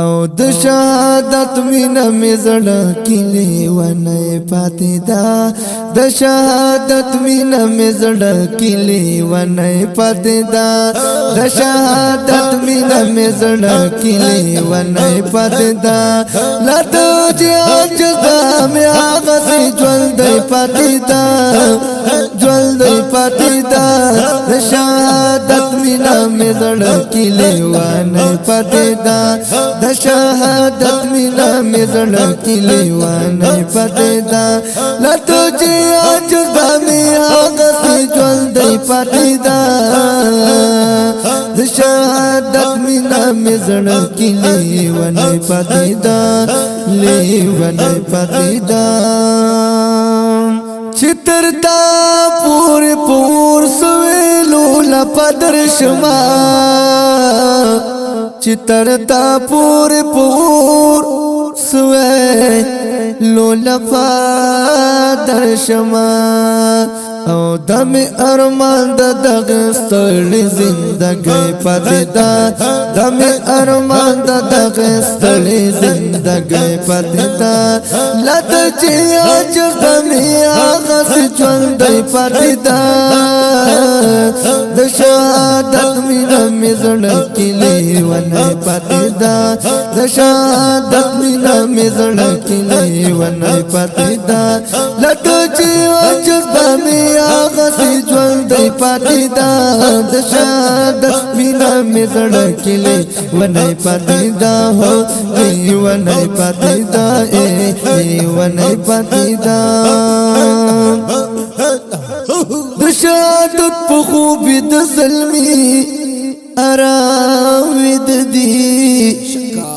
او د شهادت مینا مزړه کلی ونه پاتې دا د شهادت مینا مزړه کلی ونه پاتې دا د شهادت مینا مزړه کلی ونه پاتې دا لته چې اجدا مې هغه سي ژوند پاتې دا ژوند پاتې دا د شهادت مینا مزړه کلی ونه پاتې دا د شهادت مینا مزړه کلی ونه پاتې دا لته چې اجدا مې هغه سي ژوند پاتې دا د شهادت مینا مزړه کلی ونه پاتې دا لیونه پاتې دا چترتا پور پور سویلو لپدر شما چترتا پور پور سویلو لپدر شما او دم ارمان د دغه ستړي زندګي پاتې دا دم ارمان د دغه ستړي زندګي پاتې دا لته چې اجر مې هغه ژوند پاتې دا د شهادت مینا مزړه کلی ونه پاتې دا د شهادت مینا مزړه کلی ونه پاتې دا لته چې اجر مې هغه ژوند پاتې دا د شهادت مینا مزړه کلی ونه پاتې دا هو ونه پاتې دا ونه پاتې دا د شهادت په خوب د ظلمي آرام د دی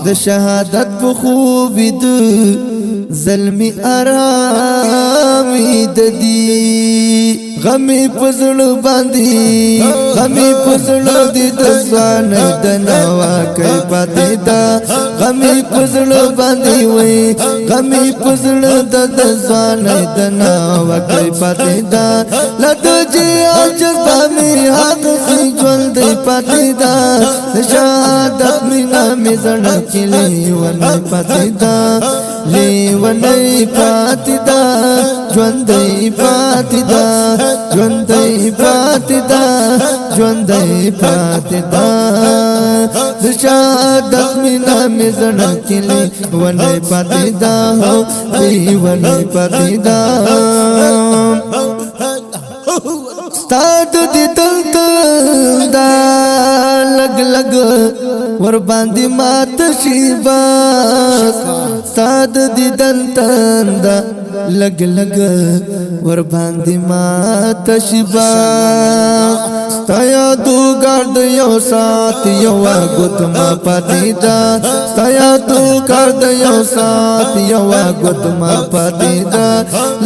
د شهادت په خوب د ظلمي آرام د دی غمی پزړ باندې غمی پزړ دې د ځوان د نوا کوي پاتې دا غمی پزړ باندې وای غمی پزړ د ځوان د نوا کوي پاتې دا لته چې اجر مې حق سي ژوند پاتې دا شهادت مینا مزړه کلی ونه پاتې دا لیونه پاتې دا ژوند پاتې دا ژوند پاتې دا ژوند پاتې دا د شهادت مینا مزړه کلی ونه پاتې دا هو ونه پاتې دا ستاد دې دلته دا لګ لګ ور باندې مات شي باس ستاد دې دلته دا لګ لګ ور باندې مات شي باس تایا دو ګرد یو سات یو غتما پاتې دا تایا دو ګرد یو سات یو غتما پاتې دا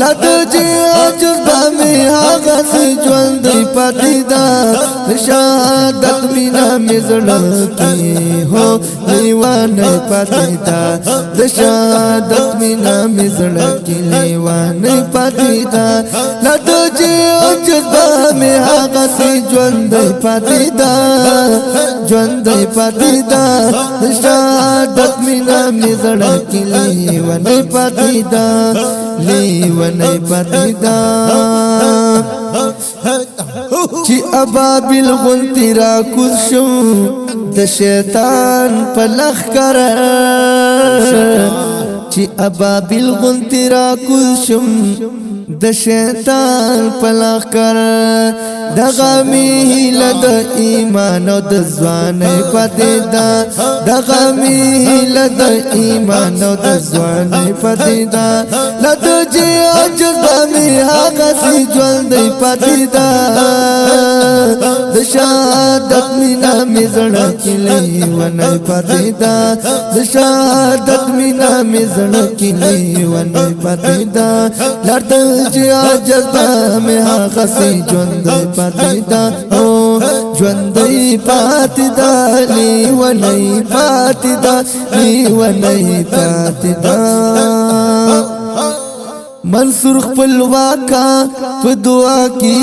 لته چې اجر مې هغه ژوند پاتې دا شهادت مینا مزړه کې هو لیوانه پاتې دا د شهادت مینا مزړه کې لیوانه پاتې دا لته چې اجر مې هغه ژوند پاتې دا ژوند پاتې دا د شهادت مینا مزړه کې لیوانه پاتې دا لیوانه پاتې دا چې ابابل غنتی را کوز شو د شیطان په لخ کرا چې ابابل غنتی را کوز شو د شیطان په لخ کرا دغه میله د ایمان او د ځوان پاتې دا دغه میله د ایمان او د ځوان پاتې دا لته چې اجر مې هغه ژوند پاتې دا د شهادت مینا مزړه کلی ونه پاتې دا د شهادت مینا مزړه کلی ونه پاتې دا لته چې اجر مې هغه ژوند پاتې دا او ژوند پاتې دا لیونه پاتې دا لیونه پاتې دا منصور خپل واکا په دعا کې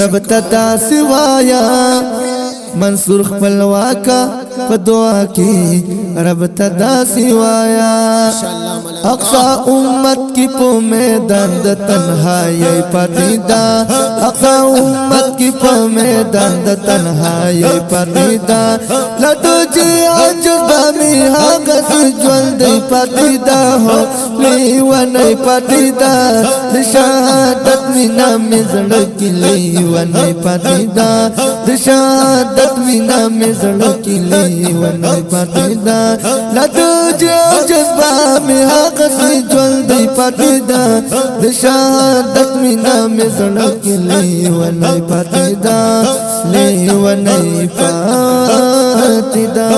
رب تتا سوایا منصور خپلواکا په دعا کې رب تدا سوایا اقصا امت کی په میدان د تنهایی پاتیدا اقصا امت کی په میدان د تنهایی پاتیدا لټو چې عجبا می هغه ژوند پاتیدا هو لیونه پاتیدا د شهادت مینا مزړه کې لیونه پاتیدا د شهادت مینا مزړه کې لیونه پاتیدا لټو چې عجبا می هغه ژوند پاتیدا د شهادت مینا مزړه کې لیونه پاتیدا لیونه پاتیدا